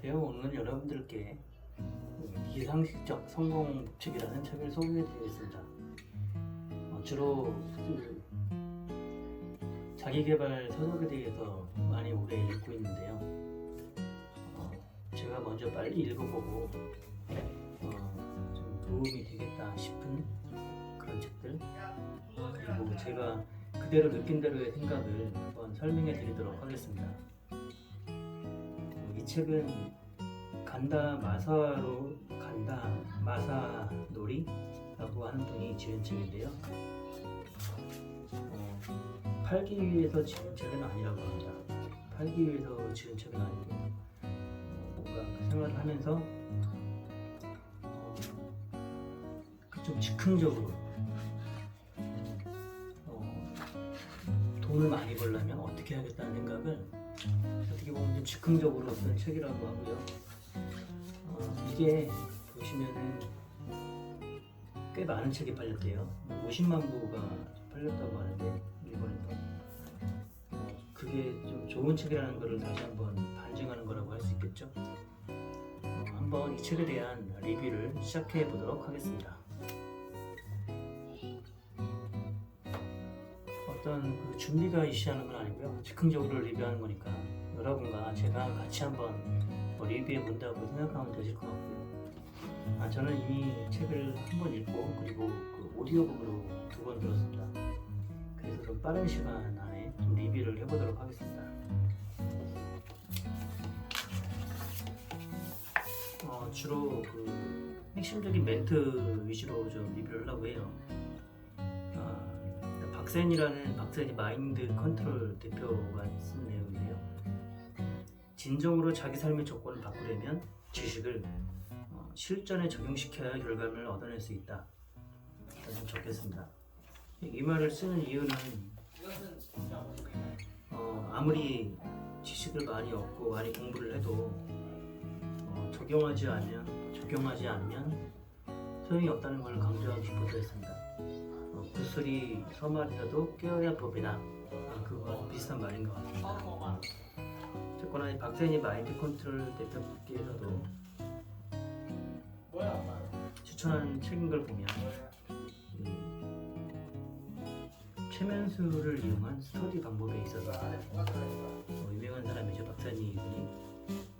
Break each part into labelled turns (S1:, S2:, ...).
S1: 안녕하세요. 오늘은 여러분들께 비상식적 성공 법칙이라는 책을 소개해 드리겠습니다. 주로 자기계발 서적에 대해서 많이 오래 읽고 있는데요. 제가 먼저 빨리 읽어보고 좀 도움이 되겠다 싶은 그런 책들, 그리고 제가 그대로 느낀 대로의 생각을 한번 설명해 드리도록 하겠습니다. 이 책은 간다 마사노리라고 하는 분이 지은 책인데요. 팔기 위해서 지은 책은 아니라고 합니다. 팔기 위해서 지은 책은 아니고 뭔가 생활을 하면서 좀 즉흥적으로 돈을 많이 벌려면 어떻게 하겠다는 생각을 어떻게 보면 좀 즉흥적으로 쓴 책이라고 하고요. 이게 보시면은 꽤 많은 책이 팔렸대요. 50만 부가 팔렸다고 하는데 일본에서 그게 좀 좋은 책이라는 것을 다시 한번 반증하는 거라고 할 수 있겠죠. 한번 이 책에 대한 리뷰를 시작해 보도록 하겠습니다. 어떤 준비가 이시하는 건 아니고요. 즉흥적으로 리뷰하는 거니까 여러분과 제가 같이 한번 리뷰해 본다고 생각하면 되실 것 같고요. 저는 이미 책을 한 번 읽고 그리고 오디오북으로 2번 들었습니다. 그래서 좀 빠른 시간 안에 좀 리뷰를 해보도록 하겠습니다. 주로 핵심적인 멘트 위주로 좀 리뷰를 하려고 해요. 박센이 마인드 컨트롤 대표가 쓴 내용인데요. 진정으로 자기 삶의 조건을 바꾸려면 지식을 실전에 적용시켜야 결과물을 얻어낼 수 있다. 좀 적겠습니다. 이 말을 쓰는 이유는 아무리 지식을 많이 얻고 많이 공부를 해도 적용하지 않으면 소용이 없다는 걸 강조하고 싶어서 했습니다. 구슬이 서말이라도 꿰어야 법이다. 그거와 비슷한 말인 것 같습니다. 어쨌거나 박센이 마인드 컨트롤 대표께서도 추천하는 책인 걸 보면 최면수를 이용한 스터디 방법에 있어서 유명한 사람이죠. 박센이 분이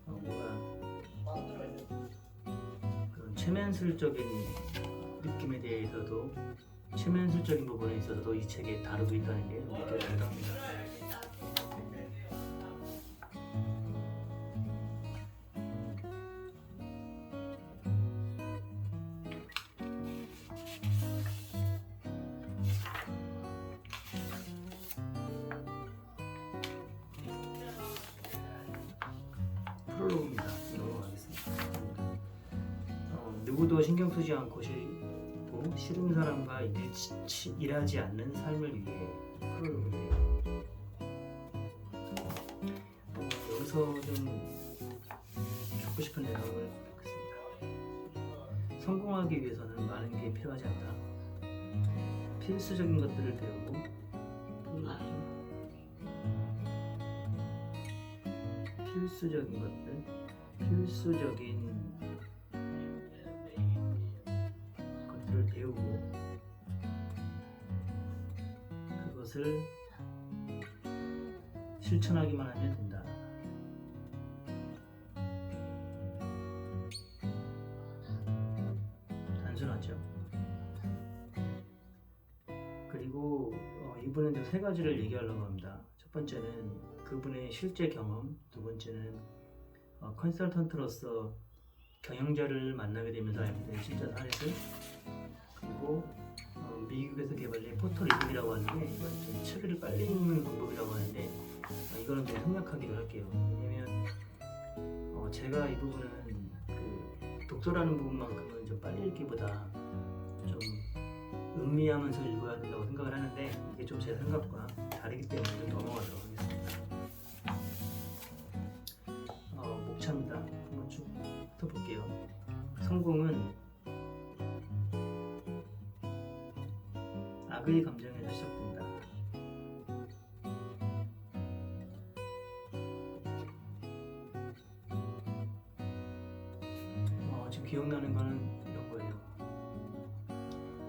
S1: 뭔가 그런 최면술적인 느낌에 대해서도 최면술적인 부분에 있어서도 이 책에 다루고 있다는 게 느껴집니다. 프롤로그입니다. 넘어가겠습니다. 누구도 신경 쓰지 않고 싫은 사람과 일하지 않는 삶을 위해 프롤로그인데요. 여기서 좀 듣고 싶은 내용을 듣겠습니다. 성공하기 위해서는 많은 게 필요하지 않다. 필수적인 것들을 배우고 필수적인 것들을 배우고 그것을 실천하기만 하면 된다. 단순하죠. 그리고 이분은 세 가지를 얘기하려고 합니다. 첫 번째는 그분의 실제 경험, 두 번째는 컨설턴트로서 경영자를 만나게 되면서 알게 된 진짜 사례들, 그리고 미국에서 개발된 포토리딩이라고 하는데 이건 책을 빨리 읽는 방법이라고 하는데 이거는 좀 생략하기로 할게요. 왜냐면 제가 이 부분은 독서라는 부분만큼은 좀 빨리 읽기보다 좀 음미하면서 읽어야 된다고 생각을 하는데 이게 좀 제 생각과 다르기 때문에 좀 넘어가도록 하겠습니다. 목차입니다. 한번 쭉 훑어볼게요. 성공은 악의 감정에서 시작된다. 지금 기억나는 거는 이런 거예요.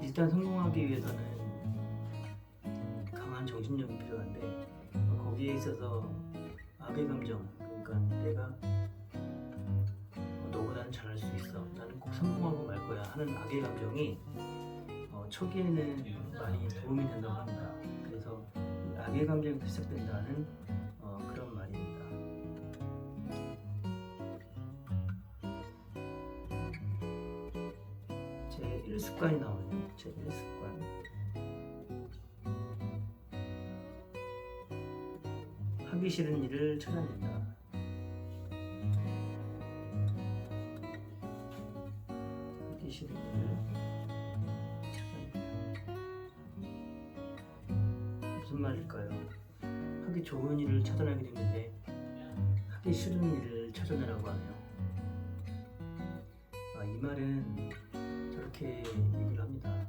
S1: 일단 성공하기 위해서는 강한 정신력이 필요한데 거기에 있어서 악의 감정, 그러니까 내가 너보다는 잘할 수 있어, 나는 꼭 성공하고 말 거야 하는 악의 감정이 초기에는 많이 도움이 된다고 합니다. 그래서 이 악의 감정이 시작된다는 그런 말입니다. 제 1습관이 나오네요. 제 1습관. 하기 싫은 일을 찾아낸다. 하기 싫은 일을 찾아낸다. 무슨 말일까요? 하기 좋은 일을 찾아내게 됐는데 하기 싫은 일을 찾아내라고 하네요. 이 말은 저렇게 얘기를 합니다.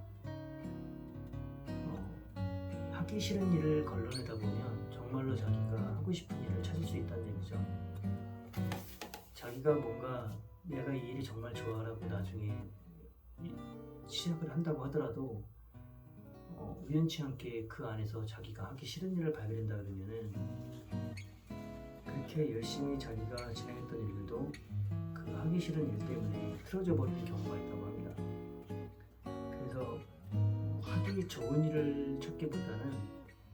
S1: 하기 싫은 일을 걸러내다 보면 정말로 자기가 하고 싶은 일을 찾을 수 있다는 얘기죠. 자기가 뭔가 내가 이 일이 정말 좋아라고 나중에 시작을 한다고 하더라도 우연치 않게 그 안에서 자기가 하기 싫은 일을 발견한다 그러면은 그렇게 열심히 자기가 진행했던 일들도 그 하기 싫은 일 때문에 틀어져 버리는 경우가 있다고 합니다. 그래서 하기 좋은 일을 찾기보다는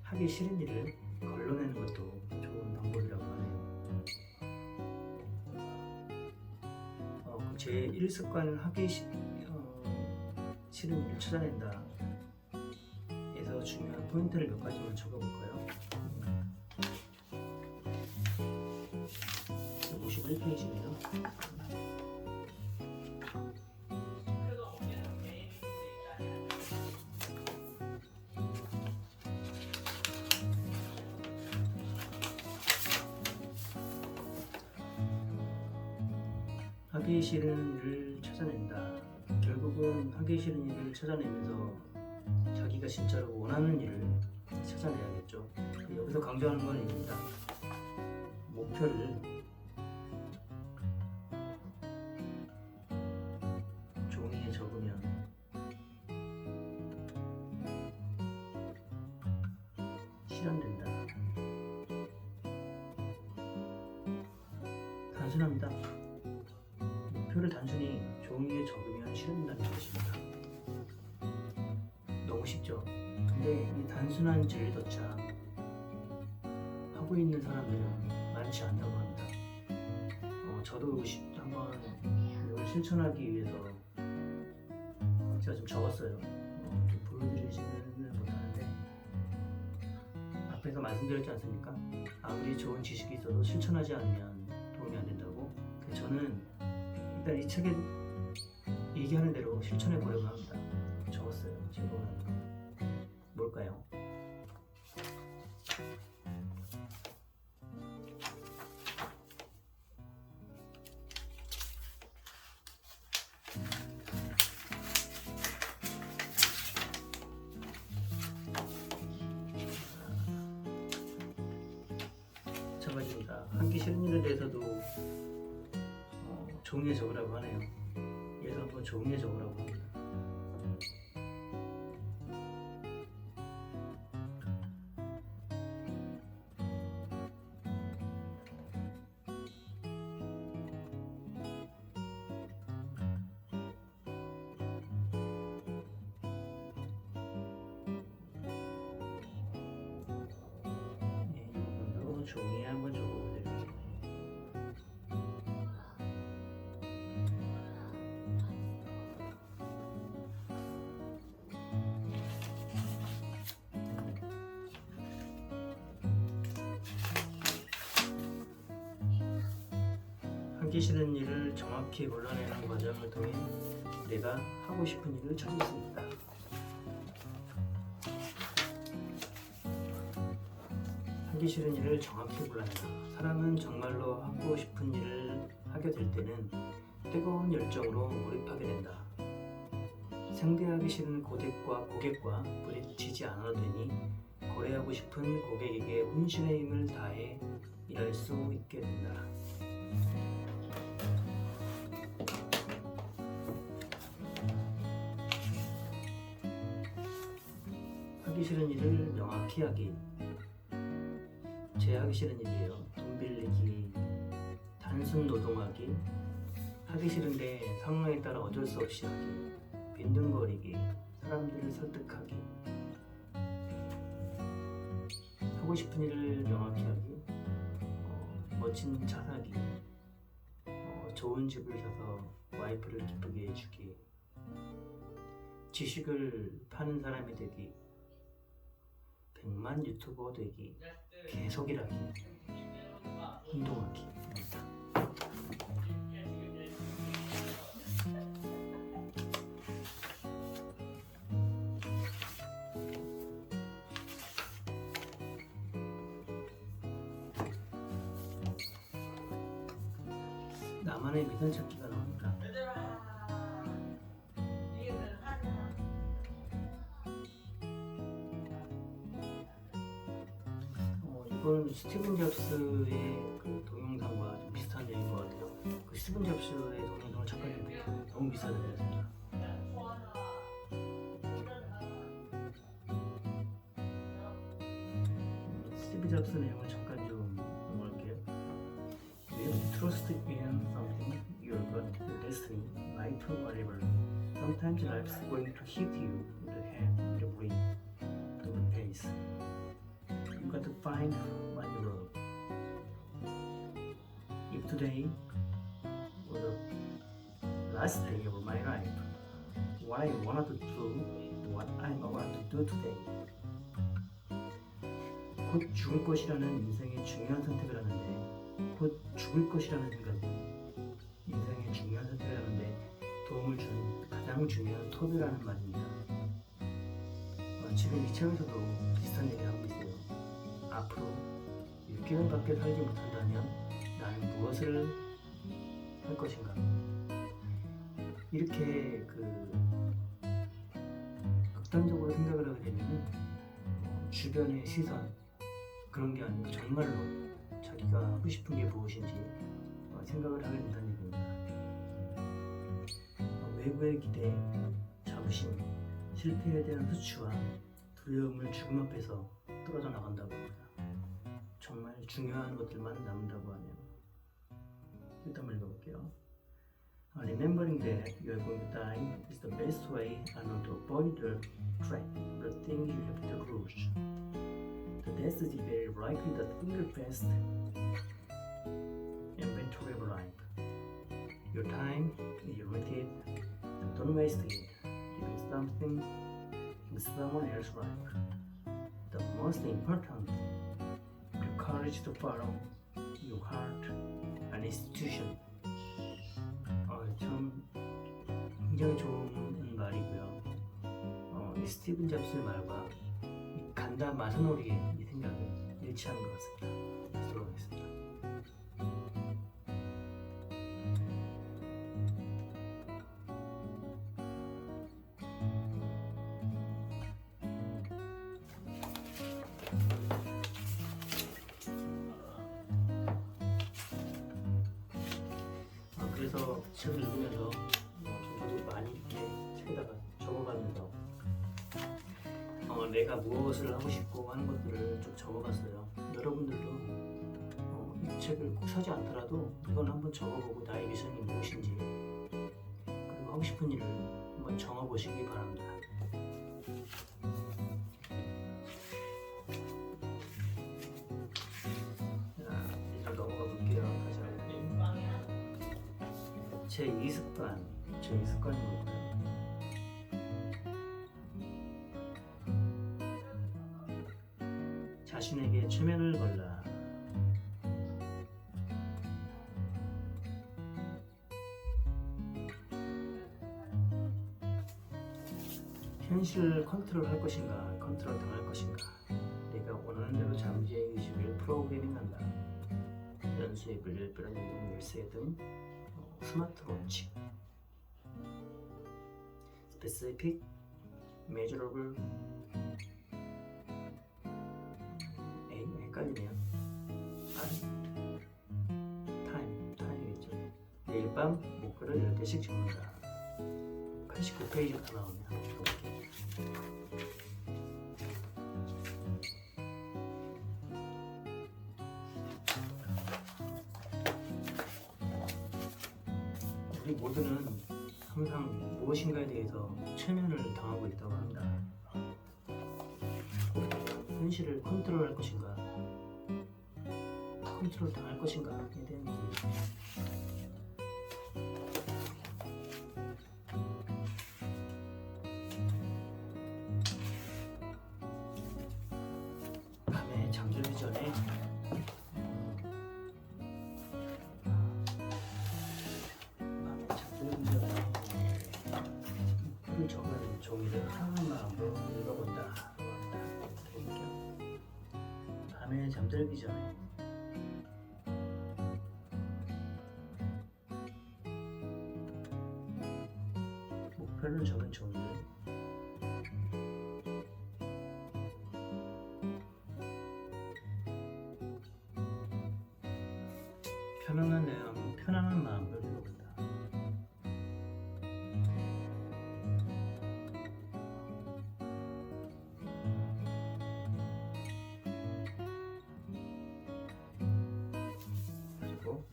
S1: 하기 싫은 일을 걸러내는 것도 좋은 방법이라고 하네요. 제 1습관은 하기 싫은 일을 찾아낸다 에서 중요한 포인트를 몇 가지만 적어볼까요? 51페이지네요. 하기 싫은 일을 찾아낸다. 결국은 하기 싫은 일을 찾아내면서 자기가 진짜로 원하는 일을 찾아내야겠죠. 여기서 강조하는 건 이겁니다. 목표를 종이에 적으면 실현된다. 단순합니다. 목표를 단순히 종이에 적으면 실현된다는 것입니다. 너무 쉽죠? 근데 이 단순한 진리조차 하고 있는 사람들은 많지 않다고 합니다. 저도 한번 이걸 실천하기 위해서 제가 좀 적었어요. 좀 보여드리지는 못하는데 앞에서 말씀드렸지 않습니까? 아무리 좋은 지식이 있어도 실천하지 않으면 도움이 안 된다고. 그래서 저는 일단 이 책에 얘기하는 대로 실천해 보려고 합니다. 적었어요. 제목은 뭘까요? 마찬가지입니다. 하기 싫은 일에 대해서도 종이에 적으라고 하네요. 얘도 한번 종이에 적으라고 합니다. 종이에 한번 적어보세요. 하기 싫은 일을 정확히 골라내는 과정을 통해 내가 하고 싶은 일을 찾을 수 있다. 하기 싫은 일을 정확히 골라내라. 사람은 정말로 하고 싶은 일을 하게 될 때는 뜨거운 열정으로 몰입하게 된다. 상대하기 싫은 고객과 부딪히지 않아도 되니 거래하고 싶은 고객에게 혼신의 힘을 다해 일할 수 있게 된다. 하기 싫은 일을 명확히 하기. 제 하기 싫은 일이에요. 돈 빌리기, 단순 노동하기, 하기 싫은데 상황에 따라 어쩔 수 없이 하기, 빈둥거리기, 사람들을 설득하기. 하고 싶은 일을 명확히 하기, 멋진 차 사기, 좋은 집을 사서 와이프를 기쁘게 해주기, 지식을 파는 사람이 되기, 100만 유튜버 되기, 계속 일하기, 운동하기. 나만의 미선 찾기가 나옵니다. 이건 스티븐 잡스의 그 동영상과 좀 비슷한 내용인 것 같아요. 그 스티븐 잡스의 동영상을 잠깐 좀 볼게요. 너무 비슷하게 생겼습니다. 스티븐 잡스 내용을 잠깐 좀 넘어갈게요. Trust in something, you're got the destiny, life or whatever. Sometimes life's going to hit you in the head, in the brain, in the face. You got to find what you love. If today was the last day of my life, what I wanted to do, what I'm about to do today. 곧 죽을 것이라는 인생의 중요한 선택을 하는데 곧 죽을 것이라는 생각은 인생의 중요한 선택을 하는데 도움을 주는 가장 중요한 톱이라는 말입니다. 지금 이 책에서도 비슷한 얘기를 하고 있어요. 앞으로 6개월밖에 살지 못한다면 나는 무엇을 할 것인가? 이렇게 극단적으로 생각을 하게 되면 주변의 시선 그런 게 아니고 정말로 자기가 하고 싶은 게 무엇인지 생각을 하게 된다는 얘기입니다. 외부의 기대, 자부심, 실패에 대한 수치와 두려움을 죽음 앞에서 떨어져 나간다고 합니다. 정말 중요한 것들만 남는다고 하네요. 일단 한번 읽어볼게요. Remembering that you are going to die is the best way not to avoid the trap, the thing you have to lose. The death is very likely the single best inventory of life. Your time is limited, and don't waste it giving something in someone else's life. The most important, the courage to follow your heart and institution. 참 굉장히 좋은 말이고요. 이 스티븐 잡스의 말과 이 간다 마사노리의 이 생각을 일치하는 것 같습니다. 들어가겠습니다. 그래서 책을 읽으면서 저도 많이 이렇게 책에다가 적어가면서 내가 무엇을 하고 싶고 하는 것들을 좀 적어봤어요. 여러분들도 이 책을 꼭 사지 않더라도 이건 한번 적어보고 나의 미션이 무엇인지 그리고 하고 싶은 일을 한번 정해보시기 바랍니다. 일단 넘어가 볼게요. 다시 한번. 제 2습관이 뭘까요? 자신에게 최면을 걸라. 현실을 컨트롤할 것인가, 컨트롤 당할 것인가. 내가 원하는 대로 잠재의 의식을 프로그래밍한다. 연수액을 빼앗는 열쇠 등 스마트워치. Specific, measurable. 헷갈리네요. 타임이겠죠. 내일 밤 목표를 10개씩 적는다. 89페이지부터 나오네요. 우리 모두는 항상 무엇인가에 대해서 최면을 당하고 있다고 합니다. 현실을 컨트롤할 것인가, 컨트롤 당할 것인가에 대한 얘기입니다. 밤에 잠들기 전에 목표를 적은 종이를 하나만 마음으로 읽어본다. 드릴게요. 밤에 잠들기 전에 목표를 적은 종이를 편안한 마음으로 읽어본다. 그리고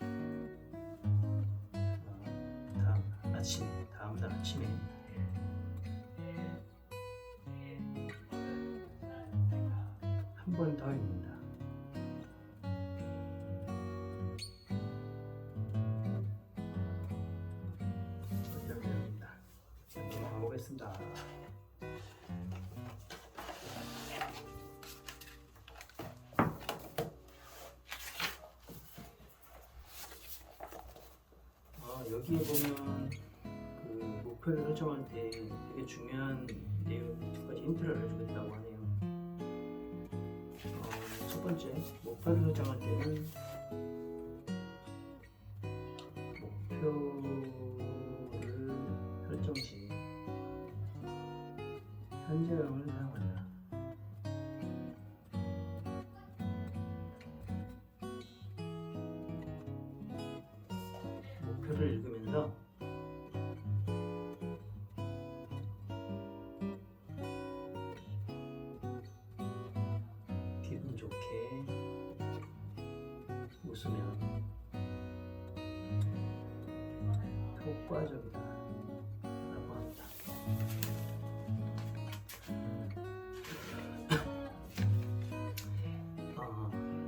S1: 다음날 아침에 한 번 더 읽는다. 이렇게 됩니다. 한번 가보겠습니다. 여기에 보면 그 목표를 설정할 때 되게 중요한 내용 두 가지 힌트를 알려주겠다고 하네요. 첫 번째, 목표를 설정할 때는 목표를 설정 시 현재형을 사용한다. 목표를 읽으면서 기분 좋게 웃으면 효과적이다 라고 합니다.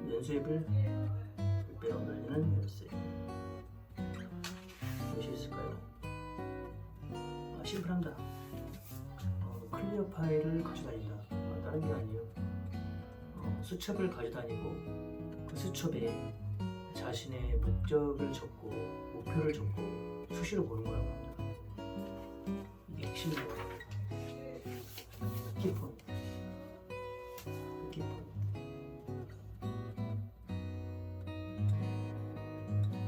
S1: 연습을 배워 날리는 연습. 무엇이 있을까요? 심플합니다. 클리어 파일을 가져다닌다. 다른 게 아니에요. 수첩을 가져다니고 그 수첩에 자신의 목적을 적고 목표를 적고 수시로 보는 거라고 합니다. 이게 핵심이에요. 키포인트.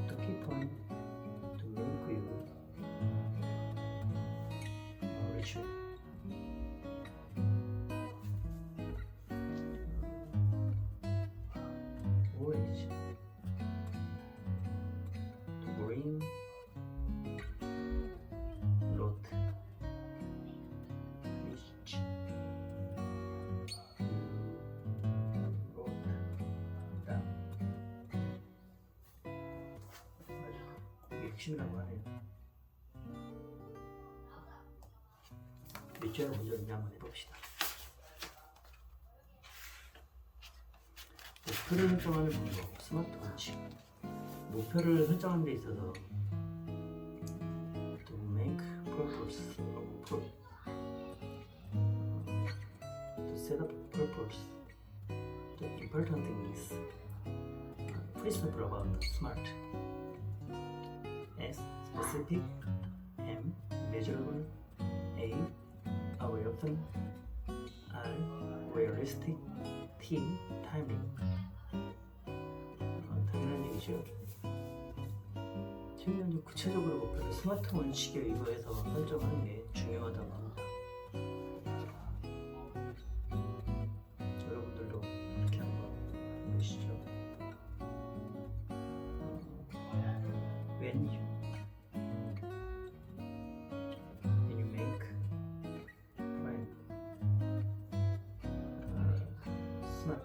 S1: The key point to make you reach orange to green road reach road down. 이게 핵심이라고 하네요. 몇 개를 먼저 있냐 한번 해봅시다. 목표를 설정하는 방법, 스마트 원칙. 목표를 설정하는 데 있어서 to make purpose to set up purpose. The important thing is principle about SMART. S. Specific. M. Measurable. A. Aware often. R. Realistic. T. Timing. 당연한 얘기죠. 팀장님 구체적으로 목표를 스마트 원칙에 의거해서 설정하는 게 중요하다고 합니다. 여러분들도 이렇게 한번 해보시죠. When you make plan smart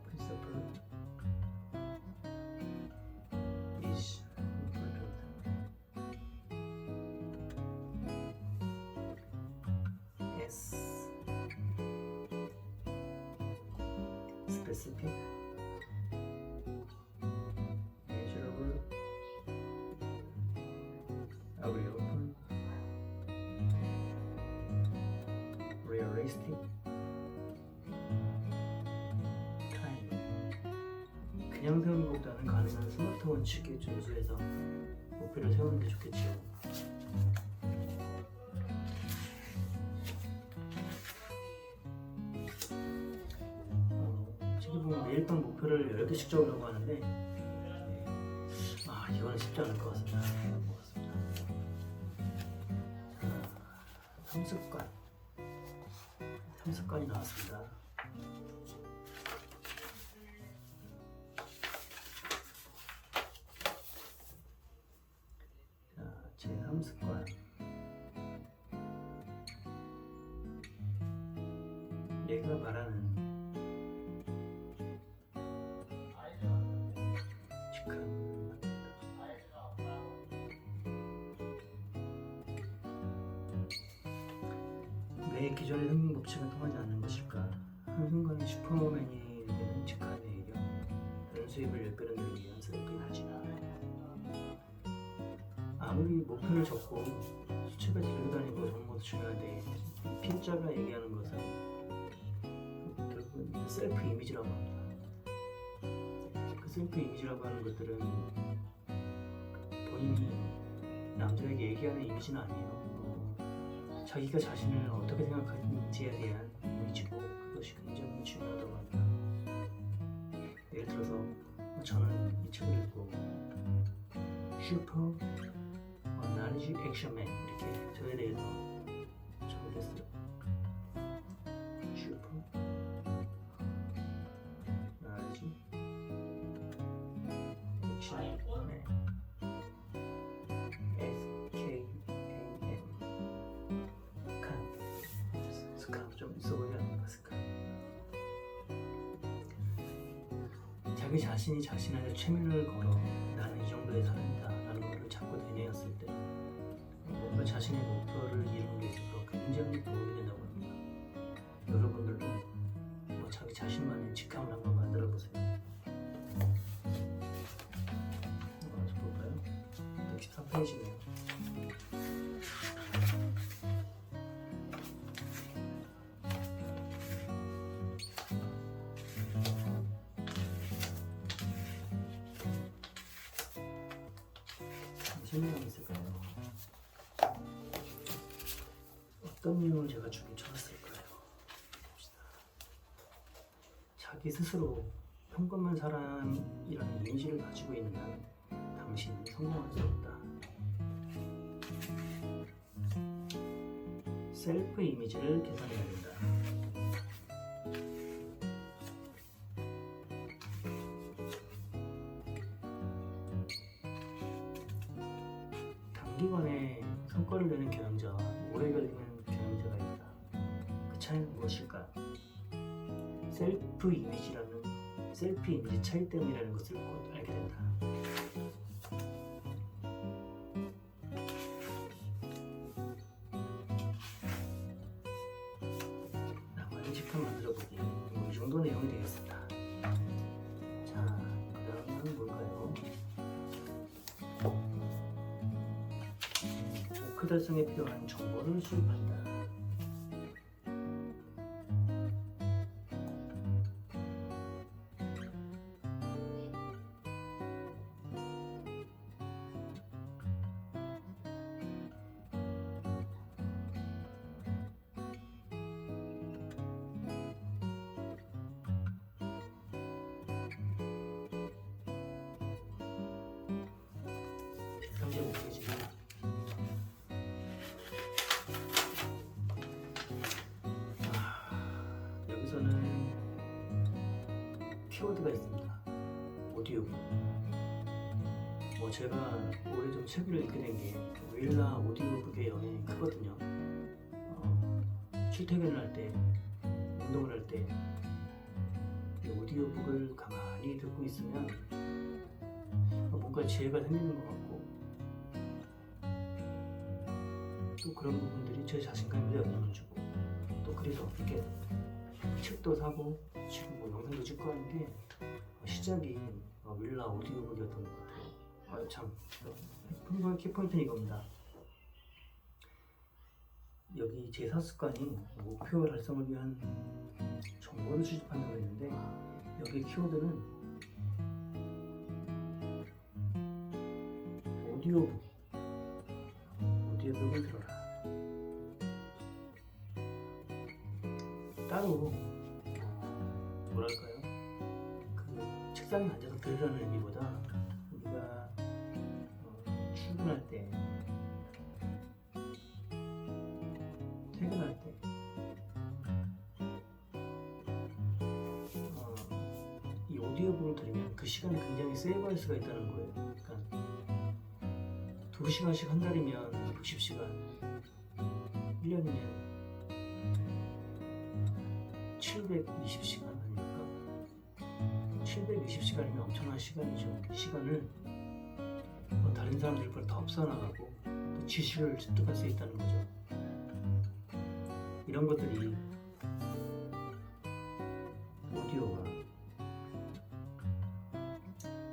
S1: principle S specific measurable available realistic time. 그냥 세우는 것보다는 가능한 스마트 원칙에 준수해서 목표를 세우는 게 좋겠지요. 매일 밤 목표를 10개씩 적으려고 하는데 이거는 쉽지 않을 것 같습니다. 자, 3습관이 나왔습니다. 자, 제 3습관 얘가 말하는 왜 기존의 흥행 법칙은 통하지 않는 것일까? 한순간에 슈퍼맨이 되는 직함의 의력, 연수입을 끌어내기 위한 셀프의 다짐. 아무리 목표를 적고 수치가 들고 다니고 그런 것도 중요한데 필자가 얘기하는 것은 결국은 셀프 이미지라고 합니다. 그 셀프 이미지라고 하는 것들은 본인이 남들에게 얘기하는 이미지는 아니에요. 자기가 자신을 어떻게 생각하는지에 대한 이미지고 그것이 굉장히 중요하다고 합니다. 예를 들어서 저는 이 책을 읽고 슈퍼 나리지 액션맨 이렇게 저에 대해서 적을 했어요. 슈퍼 나리지 액션맨 좀 있어 보이지 않을까? 자기 자신이 자신한테 최면을 걸어 나는 이 정도의 사람이다 라는 것을 자꾸 되뇌었을 때 뭔가 자신의 목표를 이루는 데 있어서 굉장히 도움이 된다고 합니다. 여러분들도 자기 자신만의 직함을 한번 만들어 보세요. 어디 볼까요? 113페이지네요. 설명이 있을까요? 어떤 내용을 제가 주긴 쳤을까요? 자기 스스로 평범한 사람이라는 이미지를 가지고 있는 한 당신은 성공할 수 없다. 셀프 이미지를 개선해야 된다. 단기간에 성과를 내는 경영자와 오래 걸리는 경영자가 있다. 그 차이는 무엇일까? 셀프 이미지 차이 때문이라는 것을 곧 알게 된다. 나만의 직함 만들어보기. 이 정도 내용이 되겠습니다. 자, 그 다음은 뭘까요? 목표 달성에 필요한 정보를 수집한다. 현재 목표지가 여기서는 키워드가 있습니다. 오디오북. 제가 올해 좀 책을 읽게 된 게 윌라 오디오북의 영향이 크거든요. 출퇴근을 할 때, 운동을 할 때 오디오북을 가만히 듣고 있으면 뭔가 지혜가 생기는 것 같고 또 그런 부분들이 제 자신감에 영향을 주고 그래서 이렇게 책도 사고 지금 뭐 영상도 찍고 하는 게 시작이 윌라 오디오북이었던 것 같아요. 참 풍부한 키포인트는 이겁니다. 여기 제 사습관이 목표 달성을 위한 정보를 수집한다고 했는데 여기 키워드는 오디오북을 들어라. 따로 뭐랄까요? 그 책상에 앉아서 들으라는 의미보다 우리가 출근할 때, 퇴근할 때, 이 오디오북을 들으면 그 시간을 굉장히 세이브할 수가 있다는 거예요. 그러니까 2시간씩 한 달이면 60시간, 1년이면 720시간 아닙니까? 720시간이면 엄청난 시간이죠. 이 시간을 다른 사람들보다 더 앞서나가고 또 지식을 습득할 수 있다는 거죠. 이런 것들이 오디오가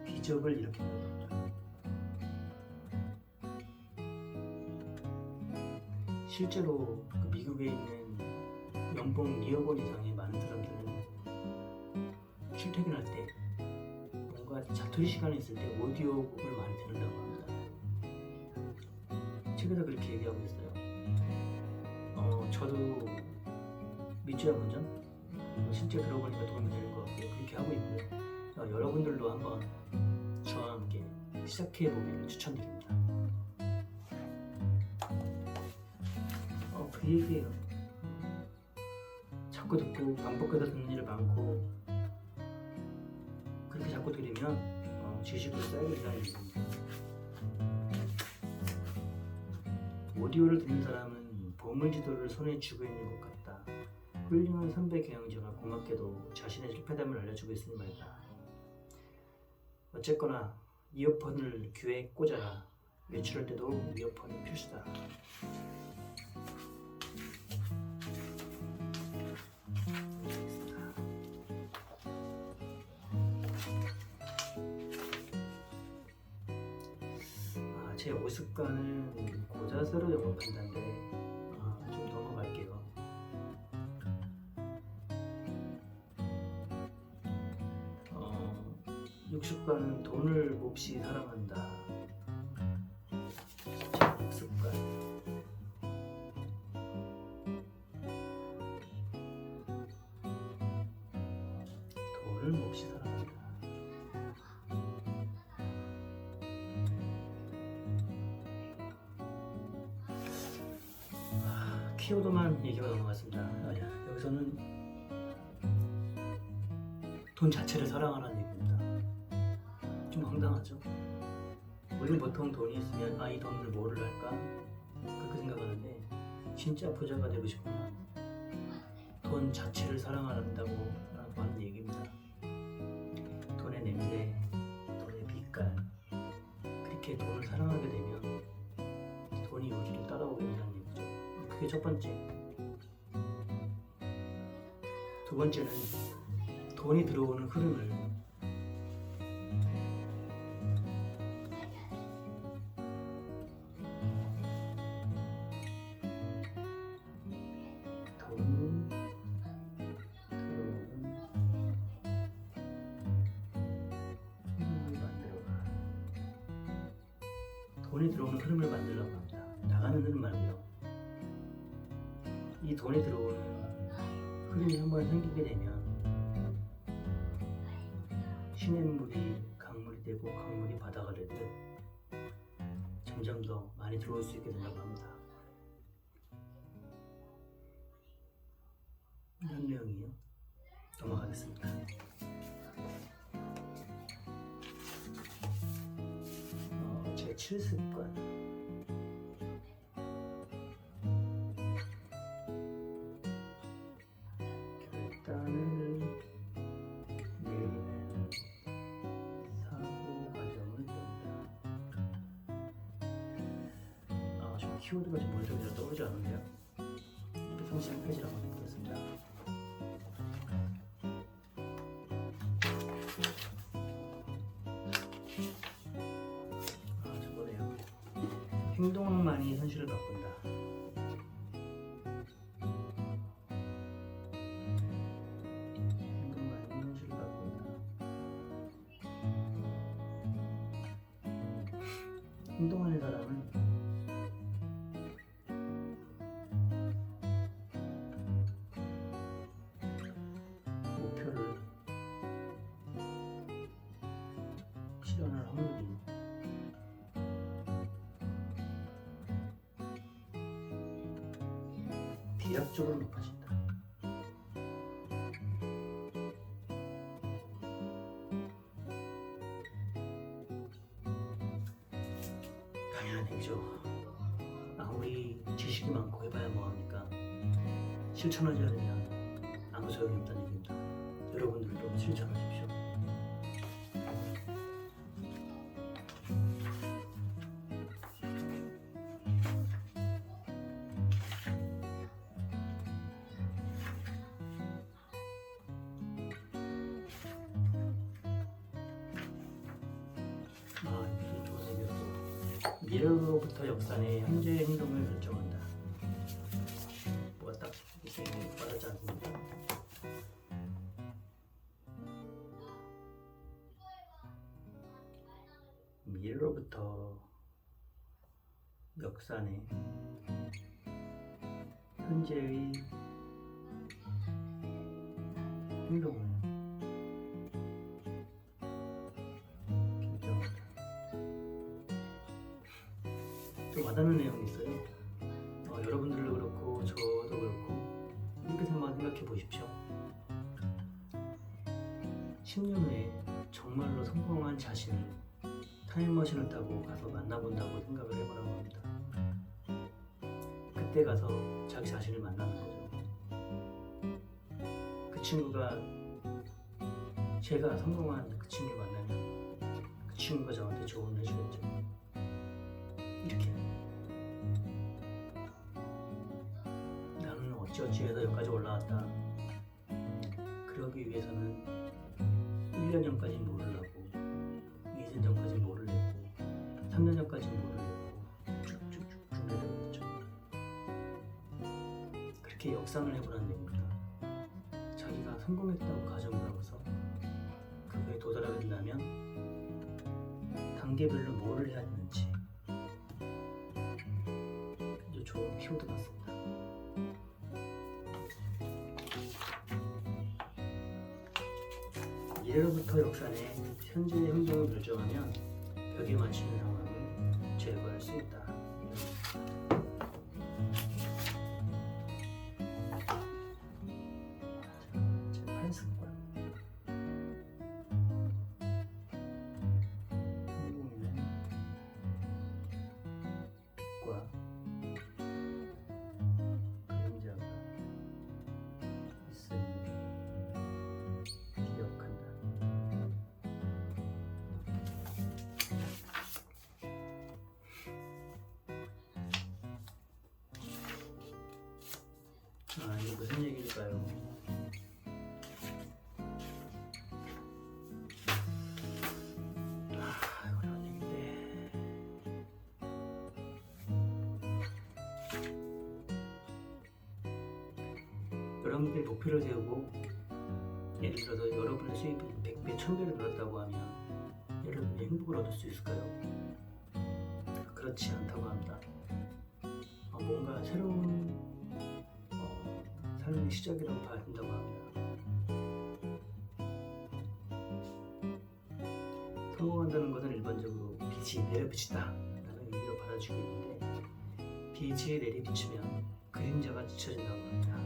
S1: 기적을 일으킨다는 거죠. 실제로 그 미국에 있는 연봉 2억 원 이상의 많은 사람들은 출퇴근할 때 뭔가 자투리 시간이 있을 때 오디오북을 많이 듣는다고 합니다. 책에서 그렇게 얘기하고 있어요. 저도 믿지 않으면 실제 들어보니까 도움이 되는 것 같고요. 그렇게 하고 있고요. 여러분들도 한번 저와 함께 시작해보기를 추천드립니다. 그 얘기예요. 자꾸 듣고 반복해서 듣는 일이 많고 그렇게 자꾸 들으면 지식을 쌓이게 된다는 얘기입니다. 오디오를 듣는 사람은 보물지도를 손에 쥐고 있는 것 같다. 훌륭한 선배 경영자가 고맙게도 자신의 실패담을 알려주고 있으니 말이다. 어쨌거나 이어폰을 귀에 꽂아라. 외출할 때도 이어폰이 필수다. 제 오습관은 고자세로 영업한다는데 좀 넘어갈게요. 육습관은 돈을 몹시 사랑한다. 제 육습관. 돈을 몹시 사랑한다. 키워드만 얘기가 넘어갔습니다. 여기서는 돈 자체를 사랑하라는 얘기입니다. 좀 황당하죠? 우리는 보통 돈이 있으면 이 돈을 뭐를 할까? 그렇게 생각하는데 진짜 부자가 되고 싶으면 돈 자체를 사랑한다고 하는 얘기입니다. 돈의 냄새, 돈의 빛깔, 그렇게 돈을 사랑하게 되면 돈이 우리를 따라오게 된다는 얘기죠. 그게 첫 번째. 두 번째는 돈이 들어오는 흐름을 돈이 들어오는 흐름을 만들려고 합니다. 나가는 흐름 말고요. 이 돈이 들어오는 흐름이 한번 생기게 되면 시냇물이 강물이 되고 강물이 바다가 되듯 점점 더 많이 들어올 수 있게 된다고 합니다. 이런 내용이에요. 넘어가겠습니다. 제 7습관. 결단을 내리는 사고 과정을 배운다. 좀 키워드가 좀 머릿속에 잘 떠오르지 않은데요. 성실한 페이지라고 보겠습니다. 행동만이 현실을 바꾼다. 행동만이 현실을 바꾼다. 행동하는 사람은 목표를 실현할 확률이 비약적으로 높아진다. 당연한 얘기죠. 아무리 지식이 많고 해봐야 뭐합니까? 실천하지 않으면 아무 소용이 없다는 얘기입니다. 여러분들도 실천하십시오. 이게 좋은 얘기였고, 미래로부터 역산의 현재의 행동을 결정한다. 뭐가 딱 이렇게 와닿지 않습니까? 미래로부터 역산의 현재의 행동을 결정한다. 좀 와닿는 내용이 있어요. 여러분들도 그렇고 저도 그렇고 이렇게 생각해 보십시오. 10년 후에 정말로 성공한 자신을 타임머신을 타고 가서 만나본다고 생각을 해보라고 합니다. 그때 가서 자기 자신을 만나는 거죠. 그 친구가, 제가 성공한 그 친구를 만나면 그 친구가 저한테 조언을 해주겠죠. 이렇게 나는 어찌어찌해서 여기까지 올라왔다. 그러기 위해서는 1년 전까지 모르려고, 2년 전까지 모르려고, 3년 전까지 모르려고 쭉쭉쭉 내려오죠. 그렇게 역상을 해보라는 얘기입니다. 자기가 성공했다고 가정을 하고서 그거에 도달하게 된다면 단계별로 뭐를 해야 되는지 아주 좋은 키워드 같습니다. 미래로부터 역산의 현재의 행동을 결정하면 벽에 맞추는 상황을 제거할 수 있다. 제 8습관. 성공에는 빛과 그림자가 있음을 기억한다. 이게 무슨 얘기일까요? 어려운 얘기인데. 여러분들이 목표를 세우고, 예를 들어서 여러분의 수입이 100배, 1000배로 늘었다고 하면 여러분이 행복을 얻을 수 있을까요? 그렇지 않다고 합니다. 뭔가 새로운 삶의 시작이라고 봐야 된다고 합니다. 성공한다는 것은 일반적으로 빛이 내려비치다 라는 의미로 받아주겠는데, 빛이 내리비치면 그림자가 지쳐진다고 합니다.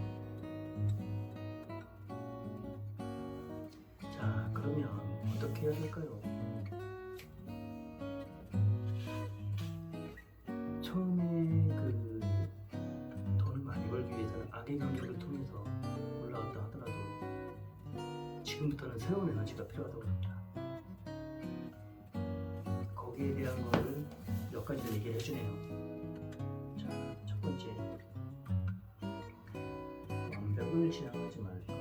S1: 자, 그러면 어떻게 해야 될까요? 처음에 그 돈을 많이 벌기 위해서는 악의 경쟁을 통해서 올라왔다 하더라도 지금부터는 새로운 에너지가 필요하다고 합니다. 거기에 대한 거를 몇 가지를 얘기를 해주네요. 자, 첫 번째, 완벽을 지향하지 말까.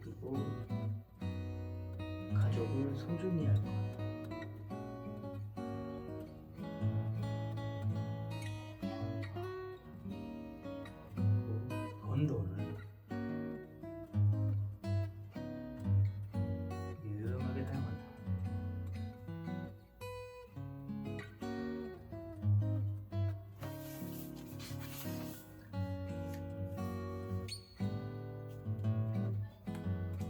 S1: 그리고 소중히 할 것 같아요. 온도를 유용하게 사용한다.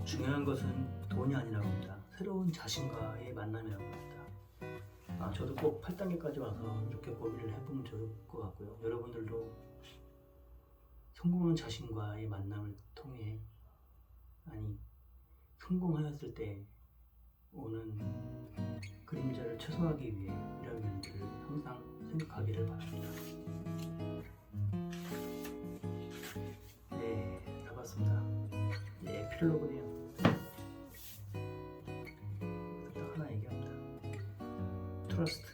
S1: 중요한 것은 돈이 아니라고 합니다. 새로운 자신과의 만남이라고 합니다. 저도 꼭 8단계까지 와서 이렇게 고민을 해보면 좋을 것 같고요. 여러분들도 성공한 자신과의 만남을 통해, 성공하였을 때 오는 그림자를 최소화하기 위해 이런 면들을 항상 생각하기를 바랍니다. 네, 다 봤습니다. 네, 에필로그네요. 딱 하나 얘기합니다. Trust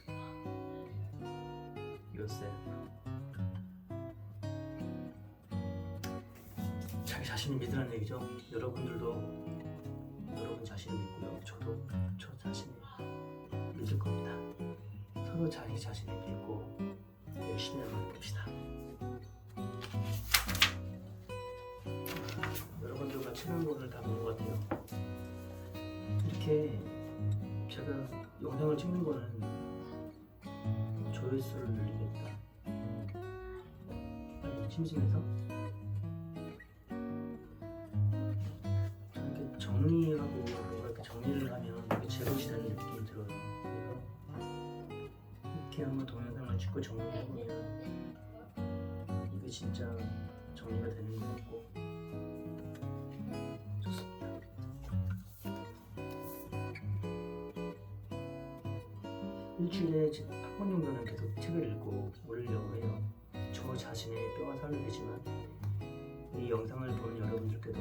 S1: yourself. 자기 자신을 믿으라는 얘기죠. 여러분들도 여러분 자신을 믿고요. 저도 저 자신을 믿을 겁니다. 서로 자기 자신을 믿고 열심히 한번 봅시다. 여러분들과 친한 거를 다 본 것 같아요. 이렇게 제가 영상을 찍는 거는 조회수를 늘리겠다, 아니면 심심해서 이렇게 정리하고 이렇게 정리를 하면 이게 제것이 되는 느낌이 들어요. 그래서 이렇게 한번 동영상을 찍고 정리를 해보면 이게 진짜 정리가 되는 것 같고 좋습니다. 일주일에 한 번 정도는 계속 책을 읽고 올리려고 해요. 저 자신의 뼈가 살도 되지만 이 영상을 보는 여러분들께도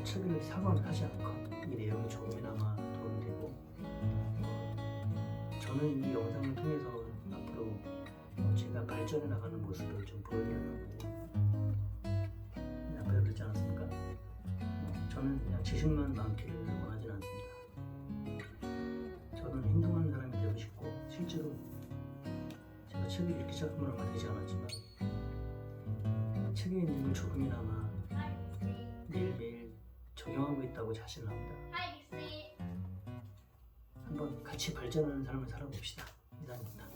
S1: 책을 사거나 하지 않고 이 내용이 조금이나마 도움이 되고, 저는 이 영상을 통해서 앞으로 제가 발전해 나가는 모습을 좀 보여드리려고, 앞에서 그랬지 않았습니까? 저는 그냥 지식만 많기를 원하진 않습니다. 저는 행동하는 사람이 되고 싶고, 실제로 제가 책을 읽기 시작한 건 얼마 되지 않았지만 책에 있는 걸 조금이나마 매일매일 적용하고 있다고 자신을 합니다. 한번 같이 발전하는 삶을 살아봅시다. 이상입니다.